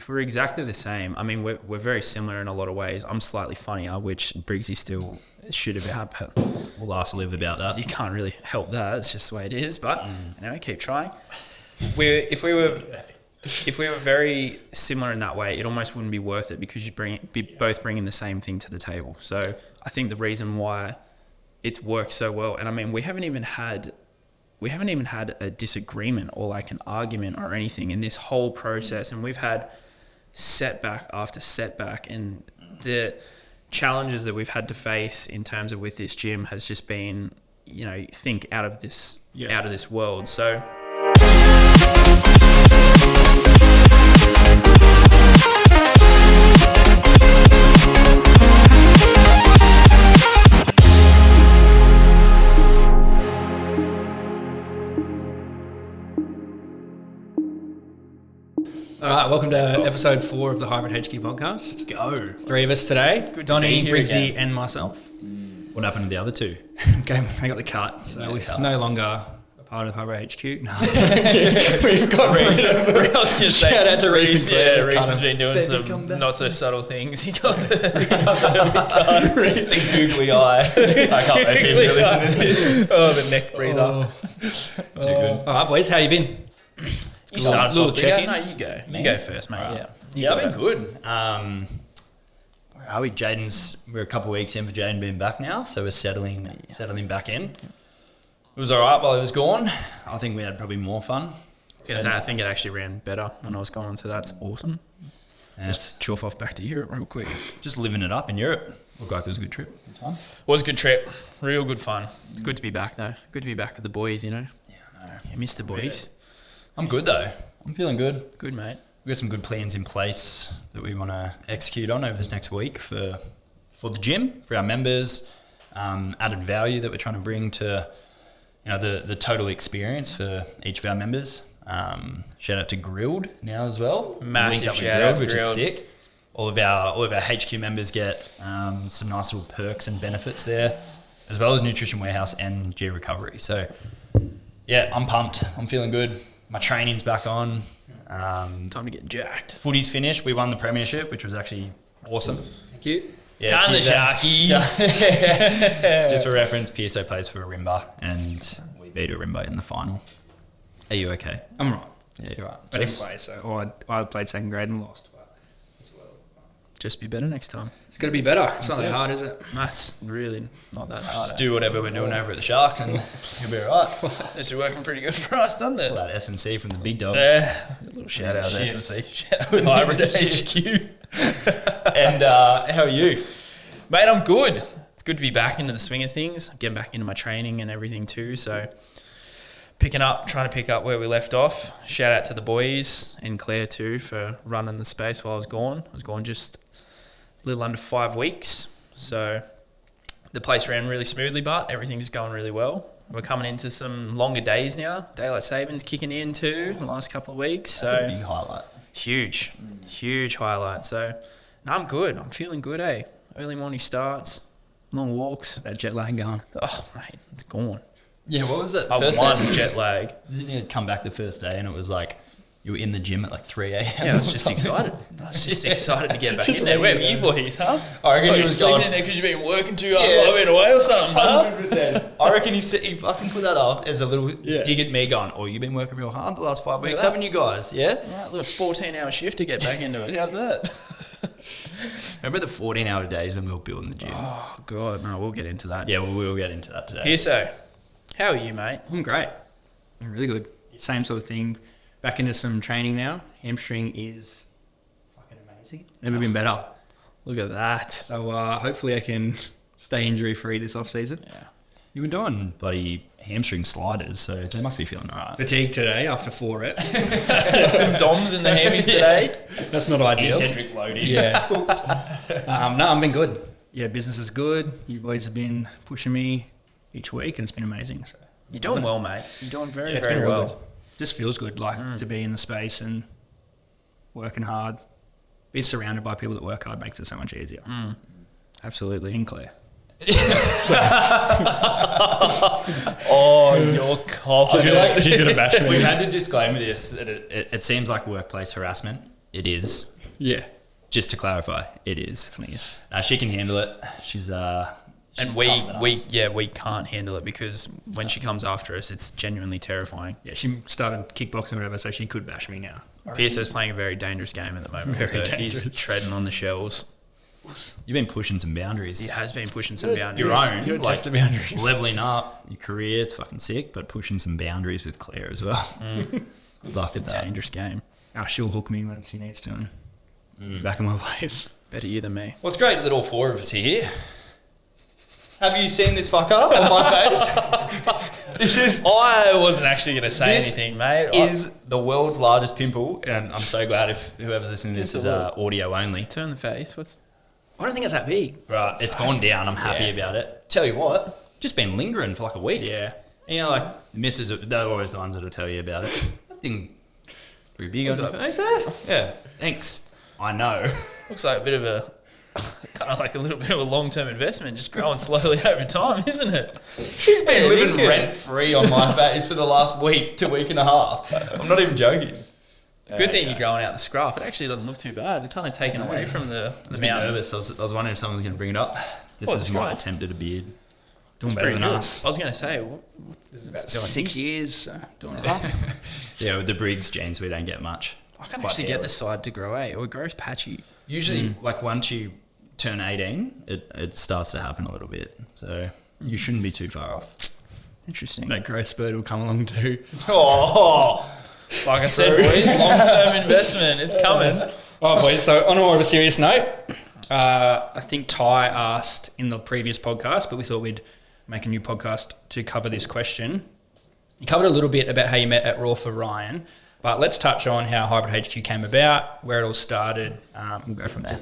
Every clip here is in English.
if we're exactly the same, I mean, we're very similar in a lot of ways. I'm slightly funnier, which Briggs still shit about, but We'll last live about that. you can't really help that. It's just the way it is. But keep trying. If we were very similar in that way, it almost wouldn't be worth it because you'd be both bringing the same thing to the table. So I think the reason why it's worked so well, and I mean, we haven't even had a disagreement or like an argument or anything in this whole process, and we've had setback after setback, and the challenges that we've had to face in terms of with this gym has just been, think out of this world. So All right, welcome to episode 4 of the Hybrid HQ podcast. Go. 3 of us today, Good to Donnie, be here Briggsy again. and myself. What happened to the other two? Okay, they got the cut, so we're no longer a part of Hybrid HQ. No. we've got Reese. I was going to say, Shout out to Reese. Yeah, Reese has been doing Baby, some come back. not so subtle things. He got the googly eye. I can't wait for him to listen to this. Oh, the neck breather. Too good. All right, boys, how you been? You start us little off. check-in. No, you go. You go first, mate. Right. Yeah. Yeah, I've been good. Where are we? We're a couple of weeks in for Jaden being back now, so we're settling back in. It was all right while he was gone. I think we had probably more fun. I think it actually ran better when I was gone, so that's awesome. And it's Chuff off back to Europe real quick. just living it up in Europe. Looked like it was a good trip. Good time. Was a good trip. Real good fun. It's good to be back, though. Good to be back with the boys, Yeah, no. You miss the boys. I'm good though. I'm feeling good. Good, mate. We've got some good plans in place that we want to execute on over this next week for the gym, for our members, added value that we're trying to bring to the total experience for each of our members. Shout out to Grilled now as well. Massive Linked up with shout out, which is Grilled. sick. All of our HQ members get some nice little perks and benefits there, as well as Nutrition Warehouse and G Recovery. So yeah, I'm pumped. I'm feeling good. My training's back on. Time to get jacked. Footy's finished. We won the premiership, which was actually awesome. Thank you. Yeah, Can the Sharkies. Just for reference, PSO plays for Arimba, and we beat Arimba in the final. Are you okay? I'm right. Yeah, you're right. But anyway, so I played second grade and lost. But as well. Just be better next time. It's got to be better. It's not That's that it. hard, is it? That's really not that hard. Just do whatever we're doing over at the Sharks, and you'll be all right. It's actually working pretty good for us, doesn't it? All that SMC from the big dog. Yeah. A little shout out there. Shit. Shout out to Hybrid HQ. And how are you? Mate, I'm good. It's good to be back into the swing of things. Getting back into my training and everything too. So trying to pick up where we left off. Shout out to the boys and Claire too for running the space while I was gone. I was gone just a little under 5 weeks. So the place ran really smoothly, but everything's going really well. We're coming into some longer days now. Daylight savings kicking in too the last couple of weeks. That's So a big highlight. huge highlight. So no, I'm good. I'm feeling good, eh? Early morning starts, long walks. That jet lag going. Oh, mate, it's gone. Yeah, what was that I first won day? jet lag. Didn't you come back the first day and it was like you were in the gym at like 3 a.m? Yeah, I was just excited. I was just excited to get back in there. Where were you boys, huh? I reckon Oh, he you're was sleeping gone. in there because you've been working too hard while I've been away or something, huh? 100%. I reckon he fucking put that up as a little dig at me going, oh, you've been working real hard the last 5 weeks, that. haven't you guys? Yeah? Right, little 14-hour shift to get back into it. How's that? Remember the 14-hour days when we were building the gym? Oh, God. No, we'll get into that. Yeah, well, we'll get into that today. Here, so, how are you, mate? I'm great. I'm really good. Same sort of thing. Back into some training now. Hamstring is fucking amazing. Never been better. Look at that. So hopefully I can stay injury free this off season. Yeah. You were doing bloody hamstring sliders, so they must be feeling all right. Fatigue today after 4 reps. Some DOMs in the hammies today. That's not ideal. Eccentric loading. Yeah. No, I've been good. Yeah, business is good. You boys have been pushing me each week, and it's been amazing. So You're doing well, mate. You're doing very, it's been very real well. good. Just feels good, like to be in the space and working hard. Be surrounded by people that work hard makes it so much easier. Absolutely. In Claire. Oh, you're confident. We've had to disclaimer this that it seems like workplace harassment. It is. Yeah. Just to clarify, it is. Definitely is. She can handle it. She's And tougher than we us. can't handle it because when she comes after us, it's genuinely terrifying. Yeah, she started kickboxing or whatever, so she could bash me now. Pearso's playing a very dangerous game at the moment. Very He's dangerous. treading on the shells. You've been pushing some boundaries. He has been pushing some boundaries. Your own, You're like testing boundaries. leveling up your career. It's fucking sick, but pushing some boundaries with Claire as well. Good luck at that. Dangerous game. Oh, she'll hook me when she needs to and back in my place. Better you than me. Well, it's great that all four of us are here. Have you seen this fucker on my face? This is I wasn't actually going to say This anything, mate. is the world's largest pimple, and I'm so glad if whoever's listening to this is audio only. Turn the face. I don't think it's that big. Right, it's gone down. I'm happy about it. Tell you what, just been lingering for like a week. Yeah. And, you know, like the missus, they're always the ones that'll tell you about it. That thing pretty big on your face there. Yeah, thanks. I know. Looks like a bit of a kind of like a little bit of a long-term investment, just growing slowly over time, isn't it? He's been living Lincoln. rent-free on my face for the last week to week and a half. I'm not even joking. Good thing you're growing out the scruff. It actually doesn't look too bad. It's kind of taken away from the I was a bit mountain. nervous. I was wondering if someone was going to bring it up. This Oh, is it's my right. attempt at a beard. Doing better Pretty than good. us. I was going to say, what is it doing? 6 years. Doing it up. Yeah, with the Briggs genes, we don't get much. I can Quite actually get hairy. the side to grow, or it grows patchy. Usually, like once you turn 18, it starts to happen a little bit. So you shouldn't be too far off. Interesting. That growth spurt will come along too. Oh, Like I said, boys, long-term investment. It's coming. Oh, boys. So on a more of a serious note, I think Ty asked in the previous podcast, but we thought we'd make a new podcast to cover this question. You covered a little bit about how you met at Raw for Ryan, but let's touch on how Hybrid HQ came about, where it all started. We'll go from there.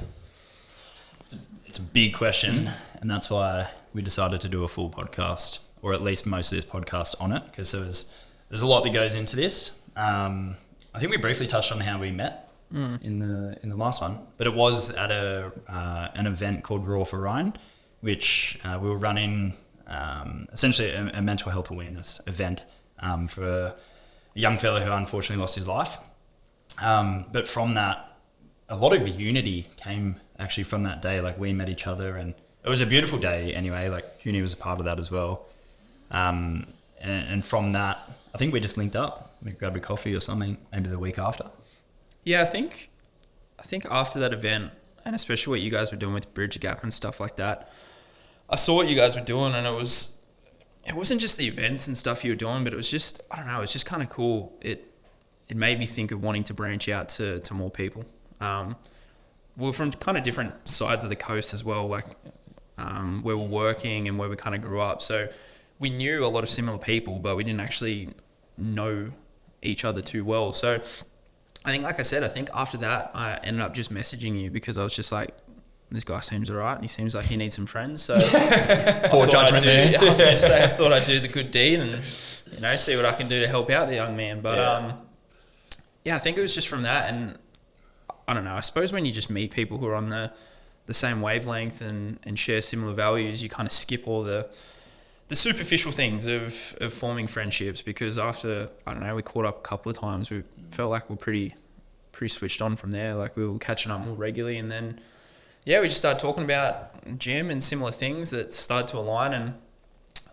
it's a big question, and that's why we decided to do a full podcast, or at least most of this podcast on it, because there's a lot that goes into this. I think we briefly touched on how we met in the last one, but it was at an event called Raw for Ryan, which we were running essentially a mental health awareness event for a young fellow who unfortunately lost his life. But from that, a lot of unity came actually from that day. Like we met each other, and it was a beautiful day anyway. Like Huni was a part of that as well. And from that, I think we just linked up. We grabbed a coffee or something, maybe the week after. Yeah, I think after that event, and especially what you guys were doing with Bridge Gap and stuff like that, I saw what you guys were doing, and it wasn't just the events and stuff you were doing, but it was just, I don't know, it was just kind of cool. It made me think of wanting to branch out to more people. We're from kind of different sides of the coast as well, like where we're working and where we kind of grew up. So we knew a lot of similar people, but we didn't actually know each other too well. So I think, like I said, after that, I ended up just messaging you because I was just like, this guy seems all right and he seems like he needs some friends. So Poor judgment there. I was going to say, I thought I'd do the good deed and, see what I can do to help out the young man. But I think it was just from that. And I don't know, I suppose when you just meet people who are on the same wavelength and share similar values, you kind of skip all the superficial things of forming friendships, because after, I don't know, we caught up a couple of times, we felt like we're pretty switched on from there. Like we were catching up more regularly, and then we just started talking about gym and similar things that started to align. And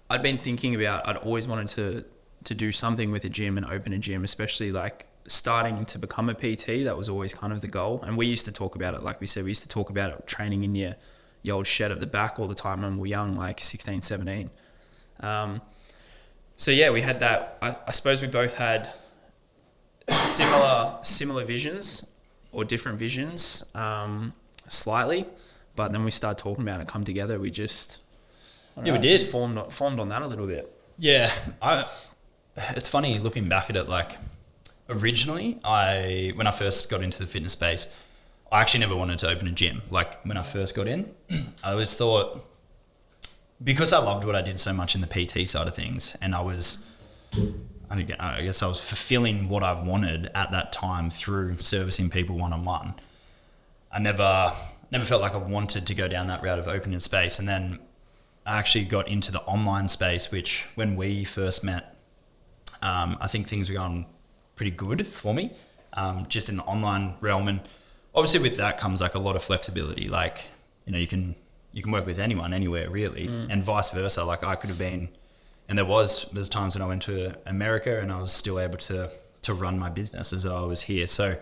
I'd been thinking about, I'd always wanted to do something with a gym and open a gym, especially like starting to become a PT. That was always kind of the goal. And we used to talk about it, like we said, we used to talk about it training in your old shed at the back all the time when we were young, like 16, 17. We had that. I suppose we both had similar visions or different visions, slightly, but then we started talking about it, come together. We just, We did. formed on that a little bit. Yeah, it's funny looking back at it. Like originally, when I first got into the fitness space, I actually never wanted to open a gym. Like when I first got in, I always thought, because I loved what I did so much in the PT side of things, and I guess I was fulfilling what I wanted at that time through servicing people one-on-one. I never felt like I wanted to go down that route of opening space. And then I actually got into the online space, which when we first met, I think things were going pretty good for me, just in the online realm. And obviously with that comes like a lot of flexibility. Like, you know, you can work with anyone, anywhere really, and vice versa. Like I could have been, and there's times when I went to America and I was still able to run my business as though I was here. So,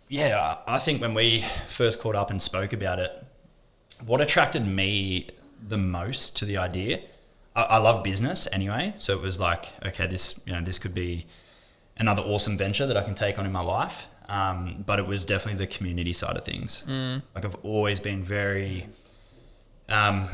yeah, I think when we first caught up and spoke about it, what attracted me the most to the idea, I love business anyway. So it was like, okay, this could be another awesome venture that I can take on in my life. But it was definitely the community side of things. Like I've always been very, I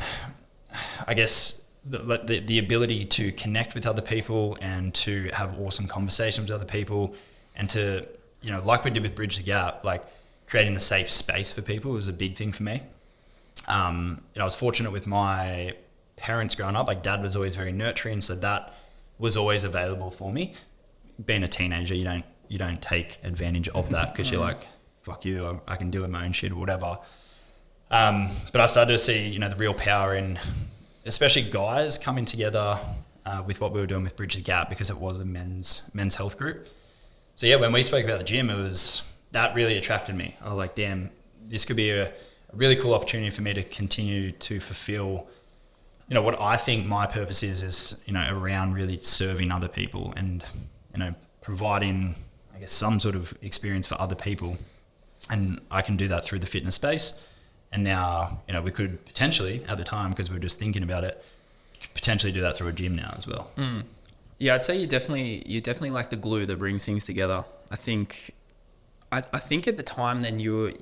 guess the ability to connect with other people and to have awesome conversations with other people and to, you know, like we did with Bridge the Gap, like creating a safe space for people was a big thing for me. I was fortunate with my parents growing up. Like dad was always very nurturing, so that was always available for me. Being a teenager, you don't take advantage of that because you're like, fuck you, I can do my own shit or whatever. But I started to see, you know, the real power in, especially guys coming together with what we were doing with Bridge the Gap, because it was a men's health group. So yeah, when we spoke about the gym, that really attracted me. I was like, damn, this could be a really cool opportunity for me to continue to fulfill, you know, what I think my purpose is, you know, around really serving other people and, you know, providing, I guess, some sort of experience for other people. And I can do that through the fitness space. And now, you know, we could potentially, at the time, because we were just thinking about it, potentially do that through a gym now as well. Yeah, I'd say you're definitely like the glue that brings things together. I think at the time then you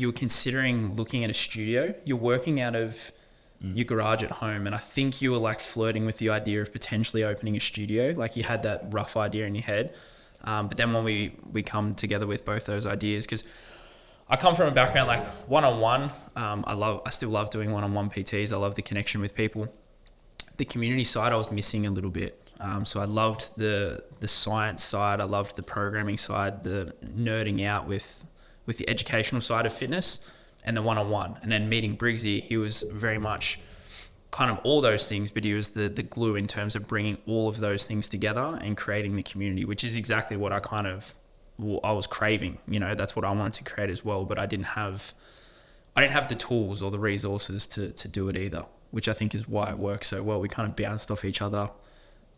were considering looking at a studio. You're working out of your garage at home, and I think you were like flirting with the idea of potentially opening a studio. Like you had that rough idea in your head. But then when we come together with both those ideas, because I come from a background like one-on-one. I still love doing one-on-one PTs. I love the connection with people. The community side I was missing a little bit. So I loved the science side. I loved the programming side, the nerding out with the educational side of fitness and the one-on-one. And then meeting Briggsy, he was very much kind of all those things, but he was the glue in terms of bringing all of those things together and creating the community, which is exactly what I was craving. You know, that's what I wanted to create as well, but I didn't have the tools or the resources to do it either, which I think is why it works so well. We kind of bounced off each other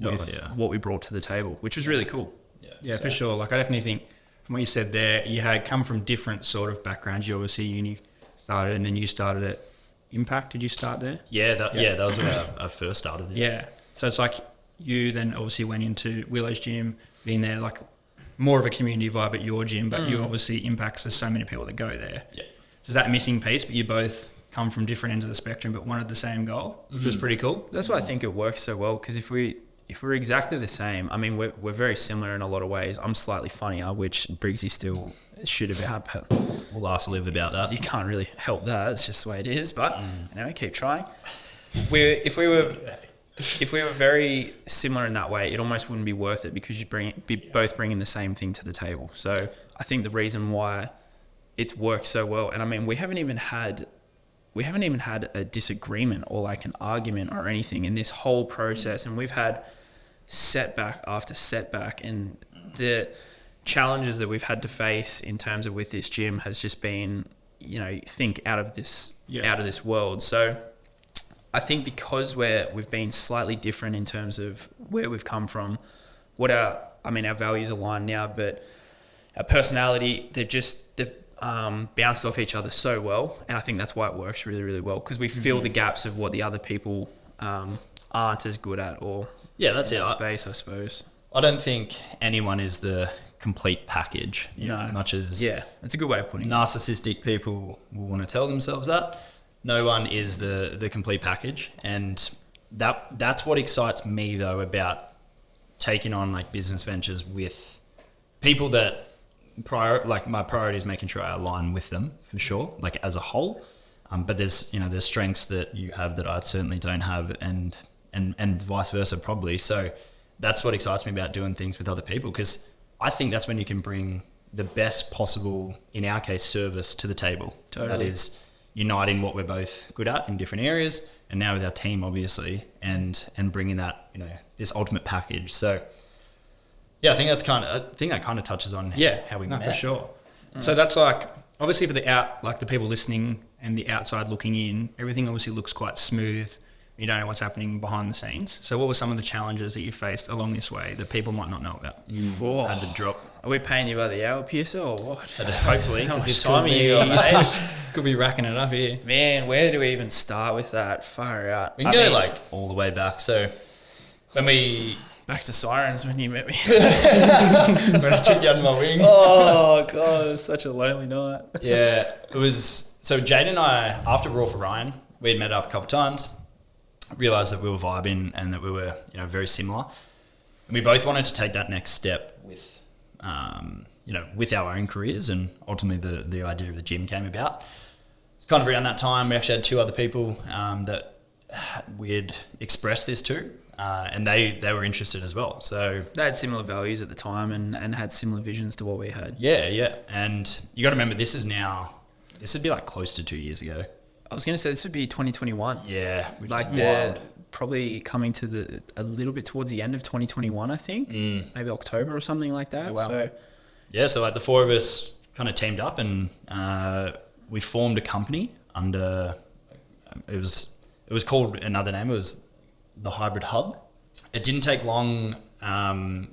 with what we brought to the table, which was really cool. Yeah, for sure. Like I definitely think from what you said there, you had come from different sort of backgrounds. You obviously uni started, and then you started at Impact. Did you start there? Yeah, that was where I first started. Yeah. So it's like you then obviously went into Willow's gym, being there like more of a community vibe at your gym, but you obviously Impacts, there's so many people that go there. Yeah. So is that missing piece, but you both come from different ends of the spectrum but wanted the same goal, which was pretty cool. That's why I think it works so well, because if we're exactly the same, I mean, we're very similar in a lot of ways. I'm slightly funnier, which Briggsy still should about, but We'll ask Liv about that. you can't really help that. It's just the way it is. But keep trying. If we were very similar in that way, it almost wouldn't be worth it, because be both bringing the same thing to the table. So I think the reason why it's worked so well, and I mean, we haven't even had a disagreement or like an argument or anything in this whole process, and we've had setback after setback, and the challenges that we've had to face in terms of with this gym has just been, you know, think out of this world. So I think because we've been slightly different in terms of where we've come from, our values align now, but our personality, they've bounced off each other so well, and I think that's why it works really, really well, because we fill the gaps of what the other people aren't as good at, or that's it. Space, I suppose. I don't think anyone is the complete package. No. As much as that's a good way of putting it. Narcissistic people will want to tell themselves that. No one is the complete package, and that's what excites me though about taking on like business ventures with people that my priority is making sure I align with them for sure, like as a whole. But there's strengths that you have that I certainly don't have, and vice versa probably. So that's what excites me about doing things with other people, because I think that's when you can bring the best possible, in our case, service to the table. Totally. That is uniting what we're both good at in different areas, and now with our team obviously, and bringing that, this ultimate package. So yeah, I think that kind of touches on how we met. For sure. So that's like, obviously for the people listening and the outside looking in, everything obviously looks quite smooth. You don't know what's happening behind the scenes. So what were some of the challenges that you faced along this way that people might not know about? Whoa. Had to drop. Are we paying you by the hour, Piercer, or what? Hopefully, How because much this time are you got, mate? could be racking it up here. Man, where do we even start with that? Far out. We can go like all the way back. So when we back to Sirens when you met me. when I took you under my wing. Oh god, it was such a lonely night. Yeah, it was. So Jaydon and I, after Raw for Ryan, we had met up a couple of times. Realised that we were vibing and that we were, very similar. And we both wanted to take that next step with, with our own careers, and ultimately the idea of the gym came about. It's kind of around that time we actually had two other people that we had expressed this to, and they were interested as well. So they had similar values at the time and had similar visions to what we had. Yeah. And you got to remember, this would be like close to 2 years ago. I was going to say this would be 2021. Yeah, like they're probably coming to a little bit towards the end of 2021, I think. Maybe October or something like that. Oh, wow. So like the four of us kind of teamed up and we formed a company under. It was called another name. It was the Hybrid Hub. It didn't take long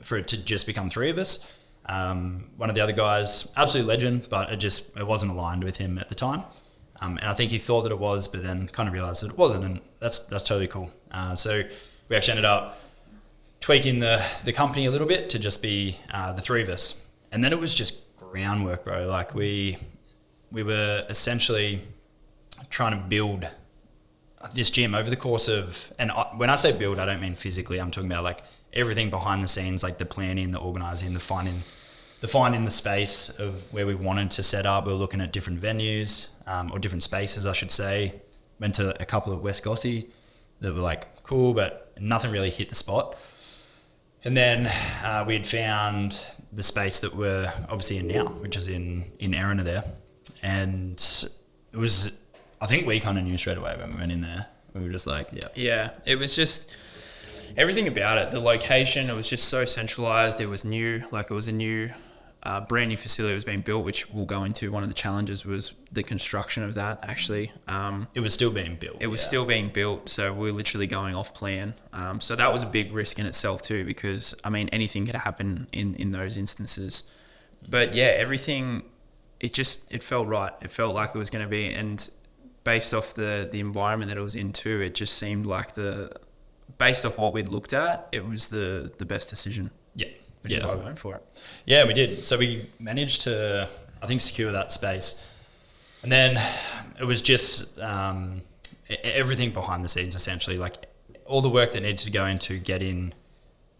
for it to just become three of us. One of the other guys, absolute legend, but it wasn't aligned with him at the time. And I think he thought that it was, but then kind of realised that it wasn't, and that's totally cool. So we actually ended up tweaking the company a little bit to just be the three of us. And then it was just groundwork, bro. Like we were essentially trying to build this gym over the course of, and when I say build, I don't mean physically. I'm talking about like everything behind the scenes, like the planning, the organising, the finding the space of where we wanted to set up. We were looking at different venues, or different spaces, I should say. Went to a couple of West Gossie that were like cool, but nothing really hit the spot. And then we had found the space that we're obviously in now, which is in Erina there. And it was, I think we kind of knew straight away when we went in there. We were just like, yeah. Yeah, it was just everything about it. The location, it was just so centralized. It was new, like it was a new, brand new facility was being built, which we'll go into. One of the challenges was the construction of that, actually. It was still being built. It was still being built, so we were literally going off plan. So that was a big risk in itself too, because, I mean, anything could happen in those instances. But yeah, everything, it felt right. It felt like it was going to be, and based off the environment that it was in too, it just seemed like based off what we'd looked at, it was the best decision. Yeah. Which is why we went for it. Yeah, we did. So we managed to, I think, secure that space. And then it was just everything behind the scenes, essentially. Like all the work that needed to go into getting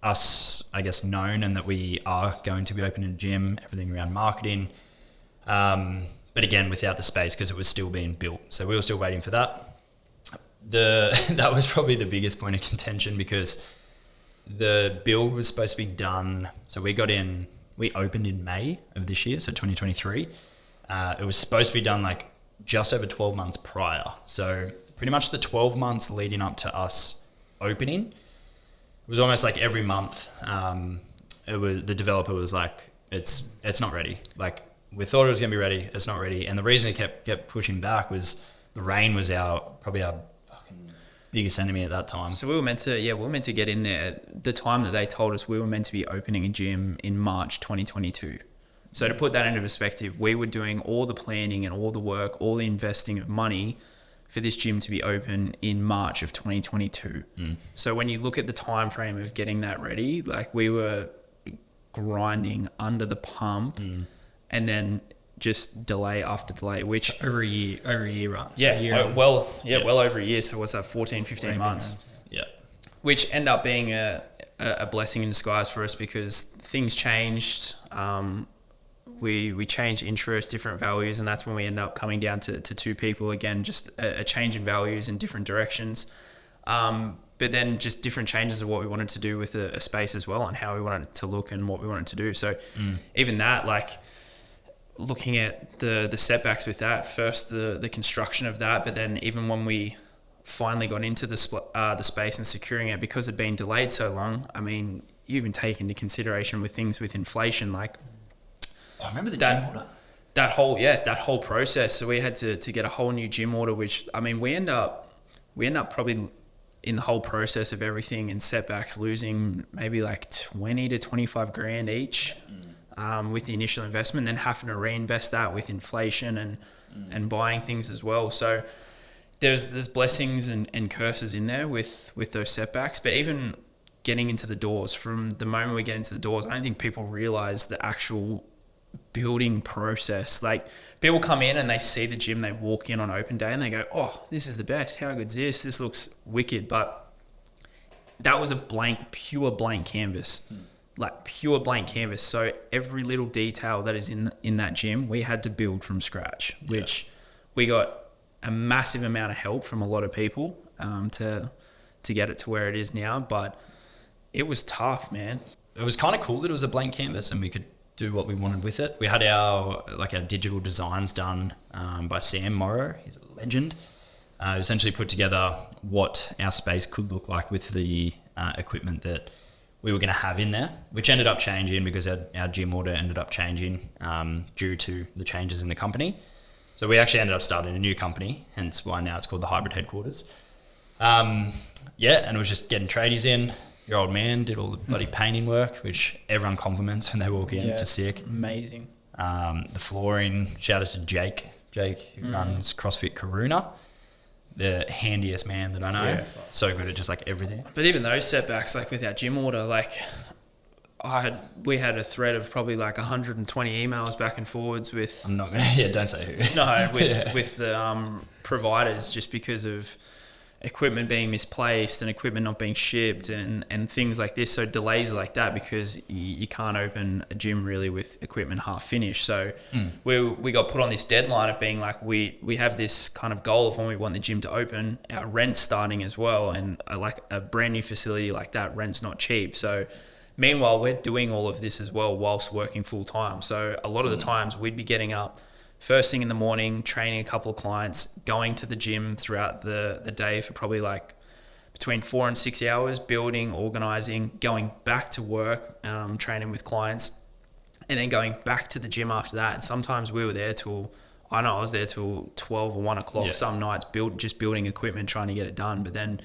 us, I guess, known and that we are going to be opening a gym, everything around marketing. But again, without the space because it was still being built. So we were still waiting for that. That was probably the biggest point of contention because the build was supposed to be done. So we opened in May of this year, so 2023. It was supposed to be done like just over 12 months prior. So pretty much the 12 months leading up to us opening, it was almost like every month. The developer was like, it's not ready. Like we thought it was going to be ready. It's not ready. And the reason it kept pushing back was the rain was probably our biggest enemy at that time. So we were meant to get in there at the time that they told us we were meant to be opening a gym in March 2022. So to put that into perspective, we were doing all the planning and all the work, all the investing of money for this gym to be open in March of 2022. So when you look at the time frame of getting that ready, like we were grinding under the pump and then just delay after delay, which over a year, right? Yeah, well over a year. So what's that, 14, 15 months? Yeah. Which end up being a blessing in disguise for us because things changed. We changed interests, different values, and that's when we end up coming down to two people again, just a change in values in different directions. But then just different changes of what we wanted to do with a space as well and how we wanted it to look and what we wanted to do. So even that, like, looking at the setbacks with that, first the construction of that, but then even when we finally got into the space and securing it, because it'd been delayed so long, I mean, you even take into consideration with things with inflation, like I remember the gym order. that whole process. So we had to get a whole new gym order, which, I mean, we end up probably in the whole process of everything and setbacks losing maybe like 20 to 25 grand each with the initial investment, then having to reinvest that with inflation and buying things as well. So there's blessings and curses in there with those setbacks. But even getting into the doors, from the moment we get into the doors, I don't think people realize the actual building process. Like, people come in and they see the gym, they walk in on open day and they go, oh, this is the best. How good's this? This looks wicked. But that was a pure blank canvas. Like, pure blank canvas. So every little detail that is in that gym, we had to build from scratch, which we got a massive amount of help from a lot of people to get it to where it is now. But it was tough, man. It was kind of cool that it was a blank canvas and we could do what we wanted with it. We had our digital designs done by Sam Morrow. He's a legend. Essentially put together what our space could look like with the equipment that we were going to have in there, which ended up changing because our gym order ended up changing due to the changes in the company. So we actually ended up starting a new company, hence why now it's called the Hybrid Headquarters. And it was just getting tradies in. Your old man did all the bloody painting work, which everyone compliments when they walk in, just sick. Amazing. The flooring, shout out to Jake, who runs CrossFit Karuna, the handiest man that I know. Yeah. So good at just like everything. But even those setbacks, like with our gym order, like we had a thread of probably like 120 emails back and forwards with... I'm not going to... don't say who. No, with the providers, just because of equipment being misplaced and equipment not being shipped and things like this. So delays like that, because you can't open a gym really with equipment half finished. So we got put on this deadline of being like, we have this kind of goal of when we want the gym to open. Our rent's starting as well, and like a brand new facility like that, rent's not cheap. So meanwhile, we're doing all of this as well whilst working full time. So a lot of the times we'd be getting up first thing in the morning, training a couple of clients, going to the gym throughout the day for probably like between 4 and 6 hours, building, organizing, going back to work, training with clients, and then going back to the gym after that. And sometimes we were there I was there till 12 or 1 o'clock some nights, just building equipment, trying to get it done. But then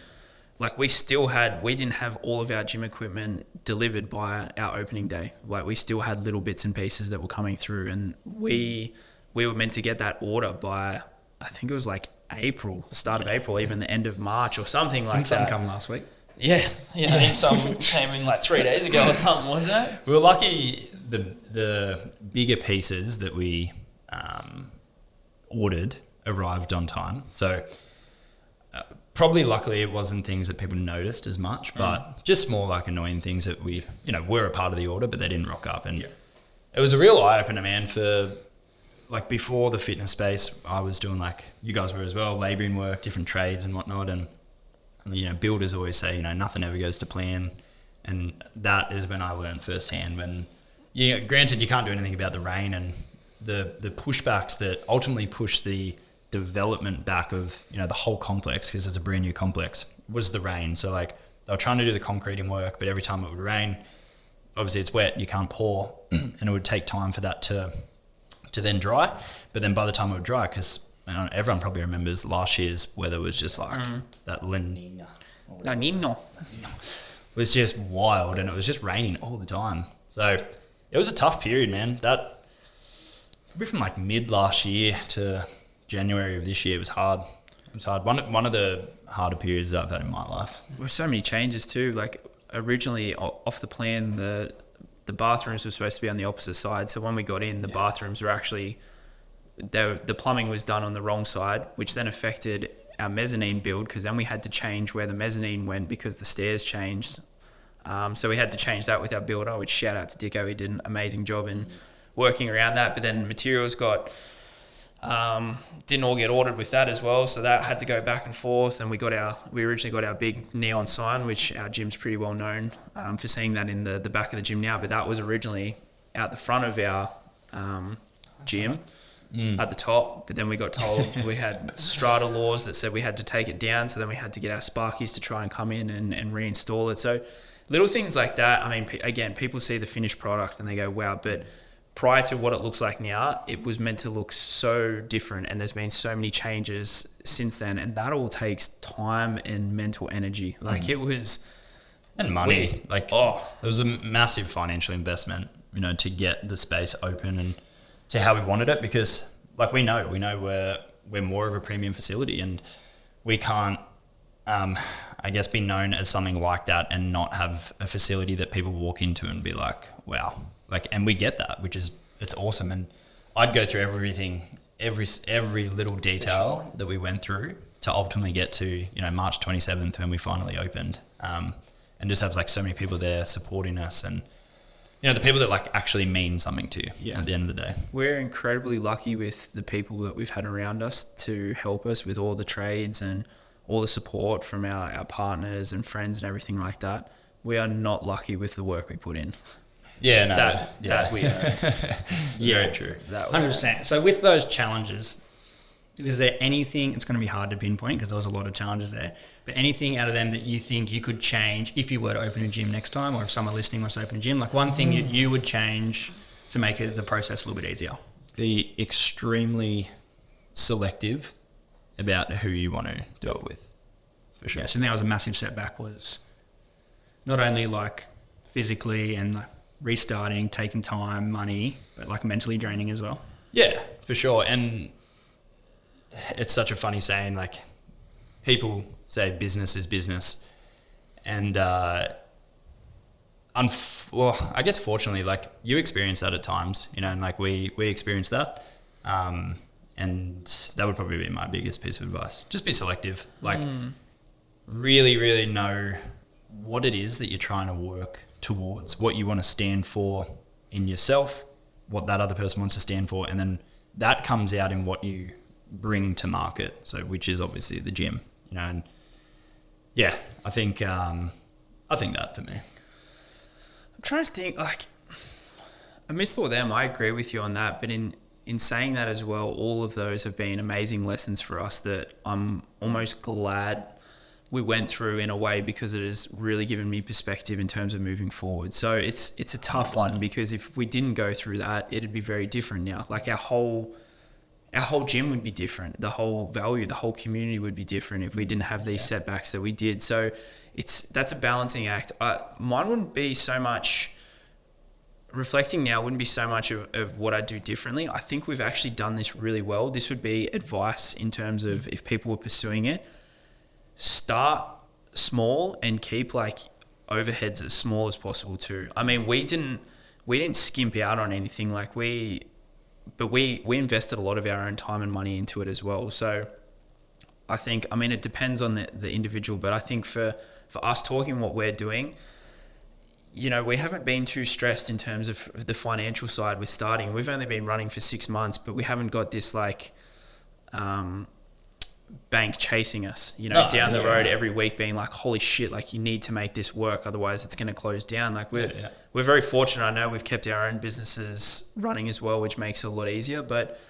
like we didn't have all of our gym equipment delivered by our opening day. Like, we still had little bits and pieces that were coming through, and we were meant to get that order by, I think it was like April, the start of April, even the end of March or something like that. Some come last week. Yeah, I think some came in like 3 days ago or something, wasn't it? We were lucky the bigger pieces that we ordered arrived on time. So probably luckily it wasn't things that people noticed as much, but just more like annoying things that we, were a part of the order, but they didn't rock up. And it was a real eye-opener, man, for... Like, before the fitness space, I was doing, like you guys were as well, labouring work, different trades and whatnot. And, builders always say, nothing ever goes to plan. And that is when I learned firsthand when, granted, you can't do anything about the rain and the pushbacks that ultimately push the development back of, the whole complex, because it's a brand new complex, was the rain. So, like, they were trying to do the concreting work, but every time it would rain, obviously it's wet, you can't pour, and it would take time for that to then dry. But then by the time it would dry, because everyone probably remembers last year's weather was just like that La Nina was just wild, and it was just raining all the time. So it was a tough period, man. That probably from like mid last year to January of this year was hard. It was hard. One of the harder periods that I've had in my life. There were so many changes too. Like, originally off the plan, the bathrooms were supposed to be on the opposite side. So when we got in, the bathrooms were actually, the plumbing was done on the wrong side, which then affected our mezzanine build, because then we had to change where the mezzanine went because the stairs changed. So we had to change that with our builder, which shout out to Dicko. He did an amazing job in working around that. But then materials didn't all get ordered with that as well, so that had to go back and forth. And we originally got our big neon sign, which our gym's pretty well known for seeing that in the back of the gym now, but that was originally out the front of our gym at the top. But then we got told we had strata laws that said we had to take it down, so then we had to get our sparkies to try and come in and reinstall it. So little things like that. I mean, again, people see the finished product and they go, wow, but prior to what it looks like now, it was meant to look so different, and there's been so many changes since then, and that all takes time and mental energy. Like it was, and money. It was a massive financial investment, you know, to get the space open and to how we wanted it, because like we know we're more of a premium facility, and we can't, I guess, be known as something like that and not have a facility that people walk into and be like, wow. Like, and we get that, it's awesome. And I'd go through everything, every little detail that we went through to ultimately get to, you know, March 27th when we finally opened, and just have like so many people there supporting us, and, you know, the people that like actually mean something to you at the end of the day. We're incredibly lucky with the people that we've had around us to help us with all the trades and all the support from our partners and friends and everything like that. We are not lucky with the work we put in. Yeah, no. That we earned. Very true. 100%. So with those challenges, is there anything, it's going to be hard to pinpoint because there was a lot of challenges there, but anything out of them that you think you could change if you were to open a gym next time, or if someone listening wants to open a gym, like one thing you would change to make the process a little bit easier? Be extremely selective about who you want to do it with, for sure. Yeah, so that was a massive setback, was not only like physically and like restarting, taking time, money, but like mentally draining as well. Yeah, for sure. And it's such a funny saying, like people say business is business, and I guess fortunately, like you experience that at times, you know, and like we experience that, and that would probably be my biggest piece of advice. Just be selective, like really, really know what it is that you're trying to work towards, what you want to stand for in yourself, what that other person wants to stand for, and then that comes out in what you bring to market. So, which is obviously the gym, you know. And yeah, I think that for me. I'm trying to think, like, amidst all them, I agree with you on that, but in saying that as well, all of those have been amazing lessons for us that I'm almost glad we went through in a way, because it has really given me perspective in terms of moving forward. So it's a tough 100%. One, because if we didn't go through that, it'd be very different now. Like our whole gym would be different. The whole value, the whole community would be different if we didn't have these setbacks that we did. So that's a balancing act. Mine wouldn't be so much, reflecting now, wouldn't be so much of what I do differently. I think we've actually done this really well. This would be advice in terms of if people were pursuing it, start small and keep like overheads as small as possible too. I mean, we didn't skimp out on anything. Like we invested a lot of our own time and money into it as well. So I think, I mean, it depends on the individual, but I think for us talking what we're doing, you know, we haven't been too stressed in terms of the financial side with starting. We've only been running for 6 months, but we haven't got this like, bank chasing us, you know, down the road every week being like, holy shit, like you need to make this work, otherwise it's going to close down. Like we're very fortunate. I know we've kept our own businesses running as well, which makes it a lot easier, but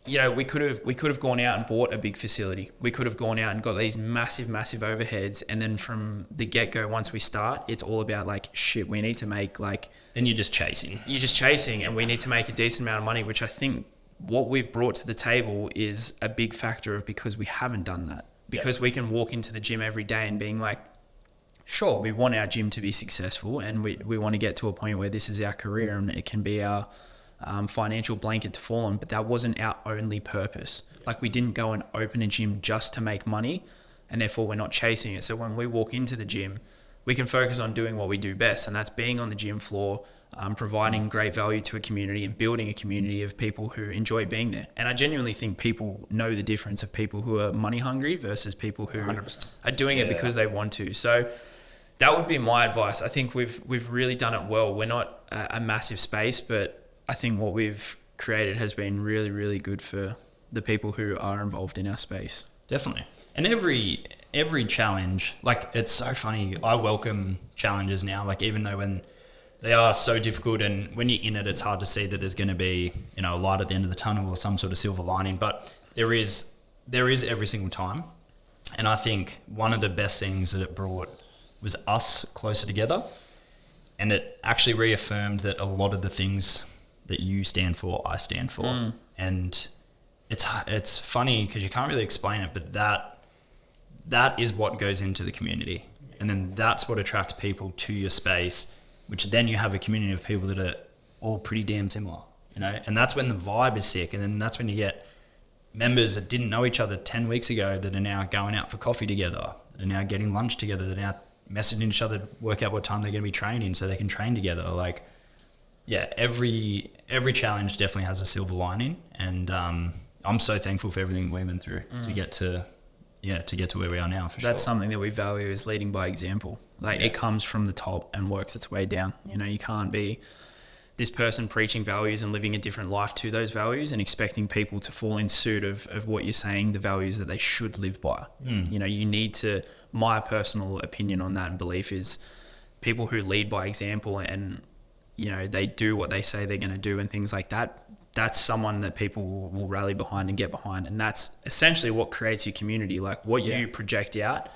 you know, we could have gone out and bought a big facility. We could have gone out and got these massive overheads, and then from the get-go, once we start, it's all about like, shit, we need to make like, then you're just chasing, and we need to make a decent amount of money, which I think what we've brought to the table is a big factor of, because we haven't done that, because we can walk into the gym every day and being like, sure, we want our gym to be successful, and we want to get to a point where this is our career and it can be our financial blanket to fall on, but that wasn't our only purpose. Like we didn't go and open a gym just to make money, and therefore we're not chasing it. So when we walk into the gym, we can focus on doing what we do best, and that's being on the gym floor, providing great value to a community and building a community of people who enjoy being there. And I genuinely think people know the difference of people who are money hungry versus people who 100%. Are doing it because they want to. So that would be my advice. I think we've really done it well. We're not a massive space, but I think what we've created has been really, really good for the people who are involved in our space. Definitely. And every challenge, like it's so funny, I welcome challenges now, like even though when they are so difficult and when you're in it, it's hard to see that there's going to be, you know, a light at the end of the tunnel or some sort of silver lining, but there is every single time. And I think one of the best things that it brought was us closer together, and it actually reaffirmed that a lot of the things that you stand for, I stand for. And it's funny because you can't really explain it, but that is what goes into the community. And then that's what attracts people to your space, which then you have a community of people that are all pretty damn similar, you know? And that's when the vibe is sick. And then that's when you get members that didn't know each other 10 weeks ago that are now going out for coffee together, that are now getting lunch together, that are now messaging each other, work out what time they're going to be training so they can train together. Like, yeah, every challenge definitely has a silver lining. And I'm so thankful for everything we've been through to get to where we are now. That's something that we value, is leading by example. Like it comes from the top and works its way down. You know, you can't be this person preaching values and living a different life to those values and expecting people to fall in suit of what you're saying, the values that they should live by. You know, you need to, my personal opinion on that and belief is people who lead by example and, you know, they do what they say they're going to do and things like that. That's someone that people will rally behind and get behind. And that's essentially what creates your community. Like what you project out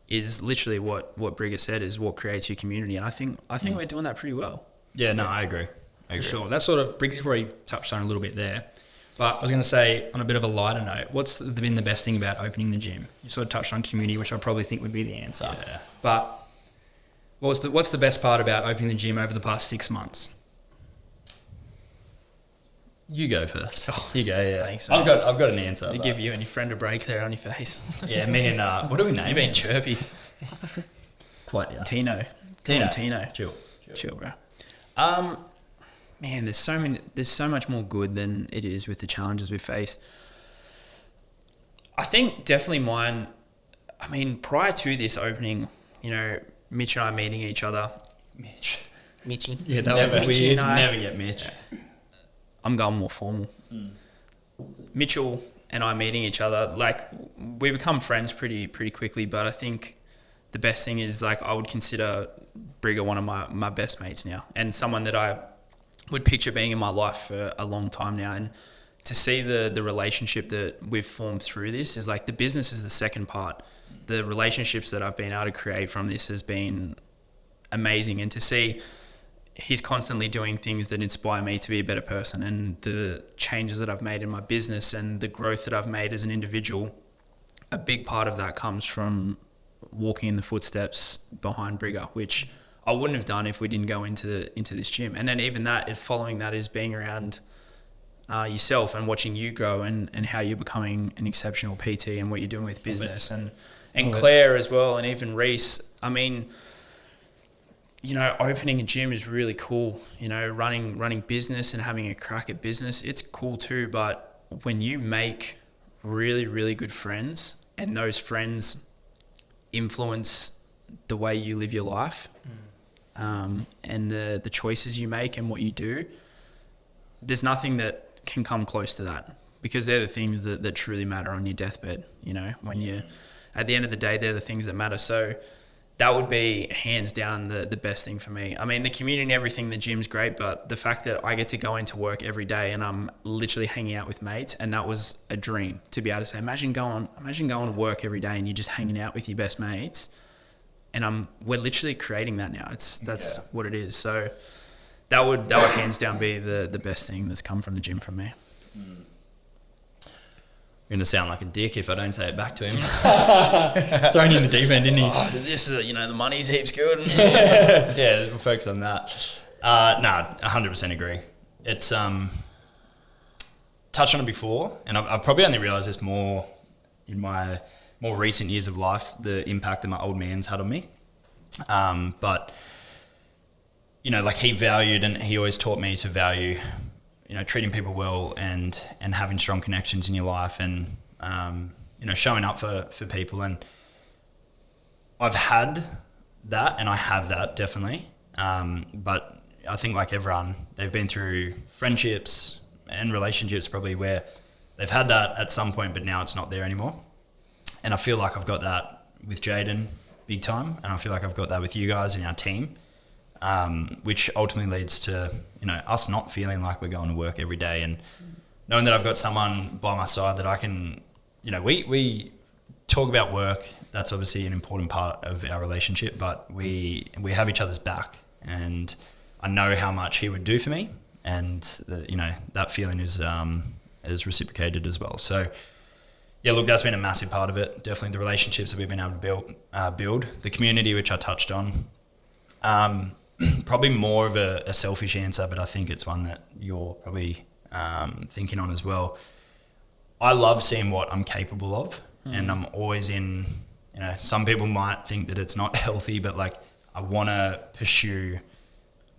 is literally what Briggs said is what creates your community. And I think we're doing that pretty well. Yeah, no, I agree. For sure. That's sort of, Briggs has already touched on a little bit there. But I was going to say, on a bit of a lighter note, what's been the best thing about opening the gym? You sort of touched on community, which I probably think would be the answer. Yeah. But what's the best part about opening the gym over the past 6 months? You go first. You go, yeah. Thanks, I've got an answer. They give you and your friend a break there on your face. Yeah, me and, what do we name You've been him? chirpy. Quite, yeah. Tino. Tino. Chill, bro. Man, there's so much more good than it is with the challenges we faced. I think definitely mine, I mean, prior to this opening, you know, Mitch and I meeting each other. Mitchy. Yeah, that was weird. Never get Mitch. I'm going more formal. Mitchell and I meeting each other, like we become friends pretty quickly, but I think the best thing is like I would consider Briggs one of my best mates now and someone that I would picture being in my life for a long time now. And to see the relationship that we've formed through this is like the business is the second part. The relationships that I've been able to create from this has been amazing. And to see he's constantly doing things that inspire me to be a better person and the changes that I've made in my business and the growth that I've made as an individual, a big part of that comes from walking in the footsteps behind Briggs, which I wouldn't have done if we didn't go into this gym. And then even that is following that is being around yourself and watching you grow and how you're becoming an exceptional PT and what you're doing with business and Claire as well. And even Reese, I mean, you know, opening a gym is really cool, you know, running business and having a crack at business. It's cool too. But when you make really, really good friends and those friends influence the way you live your life, and the choices you make and what you do, there's nothing that can come close to that because they're the things that truly matter on your deathbed. You know, when you, at the end of the day, they're the things that matter. So that would be hands down the best thing for me. I mean, the community and everything, the gym's great, but the fact that I get to go into work every day and I'm literally hanging out with mates, and that was a dream to be able to say, imagine going to work every day and you're just hanging out with your best mates. And we're literally creating that now. That's what it is. So that would hands down be the best thing that's come from the gym from me. I'm going to sound like a dick if I don't say it back to him. Throwing you in the deep end, didn't he? Oh, this you know, the money's heaps good. Yeah, we'll focus on that. No, 100% agree. It's touched on it before, and I've probably only realised this more in my more recent years of life, the impact that my old man's had on me. But, you know, like he valued and he always taught me to value, you know, treating people well and having strong connections in your life and, you know, showing up for people. And I've had that and I have that definitely. But I think like everyone, they've been through friendships and relationships probably where they've had that at some point, but now it's not there anymore. And I feel like I've got that with Jaydon big time. And I feel like I've got that with you guys and our team, which ultimately leads to, you know, us not feeling like we're going to work every day and knowing that I've got someone by my side that I can, you know, we talk about work. That's obviously an important part of our relationship, but we have each other's back, and I know how much he would do for me. and that feeling is reciprocated as well. So yeah, look, that's been a massive part of it. Definitely the relationships that we've been able to build, the community, which I touched on. Probably more of a selfish answer, but I think it's one that you're probably thinking on as well. I love seeing what I'm capable of, and I'm always in. Some people might think that it's not healthy, but like I want to pursue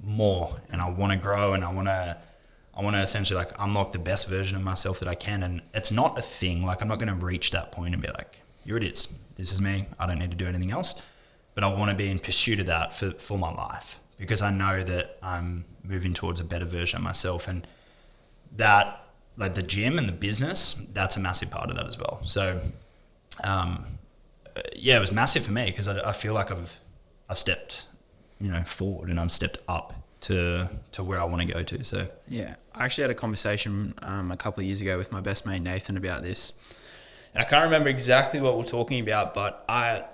more, and I want to grow, and I want to essentially like unlock the best version of myself that I can. And it's not a thing. Like I'm not going to reach that point and be like, here it is. This is me. I don't need to do anything else. But I want to be in pursuit of that for my life, because I know that I'm moving towards a better version of myself, and that like the gym and the business, that's a massive part of that as well. So, yeah, it was massive for me because I feel like I've stepped, forward, and I've stepped up to where I want to go to. So yeah, I actually had a conversation a couple of years ago with my best mate Nathan about this, and I can't remember exactly what we're talking about, but I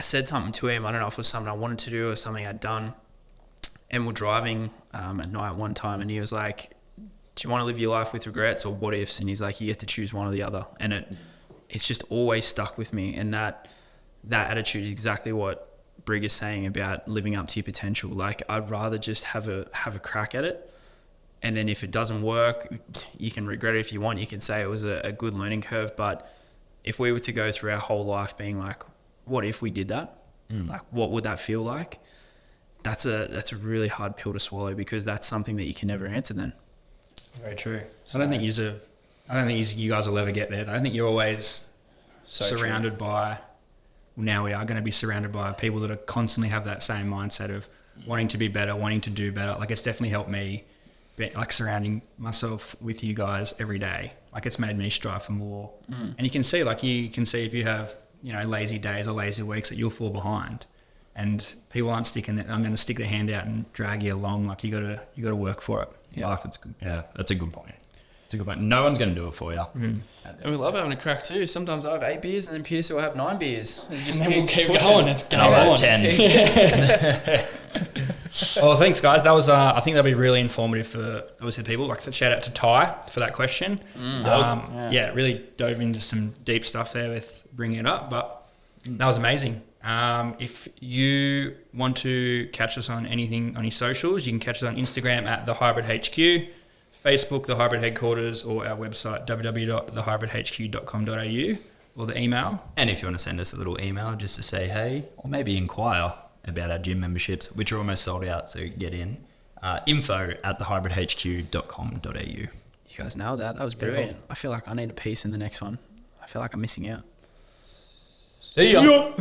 said something to him. I don't know if it was something I wanted to do or something I'd done, and we're driving at night one time, and he was like, do you want to live your life with regrets or what ifs? And he's like, you have to choose one or the other. And it's just always stuck with me. And that attitude is exactly what Briggs is saying about living up to your potential. Like I'd rather just have a crack at it. And then if it doesn't work, you can regret it if you want. You can say it was a good learning curve. But if we were to go through our whole life being like, what if we did that? Like, what would that feel like? That's a really hard pill to swallow, because that's something that you can never answer then. Very true. So I don't think you guys will ever get there. I think you're always surrounded by. Now we are going to be surrounded by people that are constantly have that same mindset of wanting to be better, wanting to do better. Like it's definitely helped me, like surrounding myself with you guys every day. Like it's made me strive for more. And you can see if you have lazy days or lazy weeks that you'll fall behind, and people aren't sticking. I'm going to stick their hand out and drag you along. Like you got to work for it. Yeah, that's good. Yeah, that's a good point. It's a good point. No one's going to do it for you. And we love having a crack too. Sometimes I have 8 beers, and then Pierce will have 9 beers. And then we'll keep going. It's going on. 10. Well, thanks, guys. That was, I think that'll be really informative for obviously the people. Like, shout out to Ty for that question. Yeah, really dove into some deep stuff there with bringing it up, but that was amazing. If you want to catch us on anything on your socials, you can catch us on Instagram at The Hybrid HQ, Facebook, The Hybrid Headquarters, or our website, www.thehybridhq.com.au, or the email. And if you want to send us a little email just to say hey, or maybe inquire about our gym memberships, which are almost sold out, so get in, info@thehybridhq.com.au. You guys nailed that. That was brilliant. I feel like I need a piece in the next one. I feel like I'm missing out. See ya.